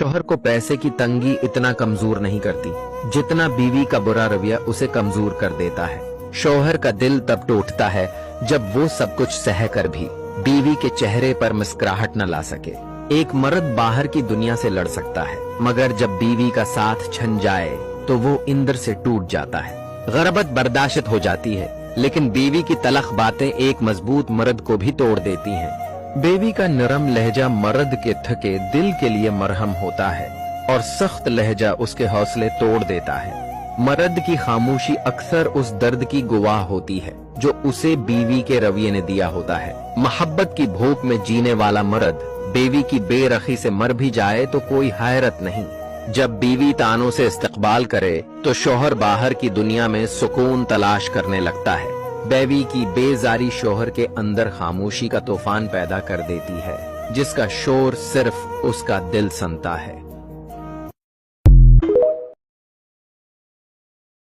शौहर को पैसे की तंगी इतना कमजोर नहीं करती जितना बीवी का बुरा रवैया उसे कमजोर कर देता है। शौहर का दिल तब टूटता है जब वो सब कुछ सह कर भी बीवी के चेहरे पर मुस्कुराहट न ला सके। एक मर्द बाहर की दुनिया से लड़ सकता है, मगर जब बीवी का साथ छन जाए तो वो इंदर से टूट जाता है। गरबत बर्दाश्त हो जाती है, लेकिन बीवी की तलख बातें एक मजबूत मर्द को भी तोड़ देती हैं। बीवी का नरम लहजा मर्द के थके दिल के लिए मरहम होता है और सख्त लहजा उसके हौसले तोड़ देता है। मर्द की खामोशी अक्सर उस दर्द की गवाह होती है जो उसे बीवी के रवैये ने दिया होता है। मोहब्बत की भूख में जीने वाला मर्द बीवी की बेरखी से मर भी जाए तो कोई हैरत नहीं। जब बीवी तानों से इस्तकबाल करे तो शौहर बाहर की दुनिया में सुकून तलाश करने लगता है। बीवी की बेजारी शौहर के अंदर खामोशी का तूफान पैदा कर देती है, जिसका शोर सिर्फ उसका दिल सुनता है।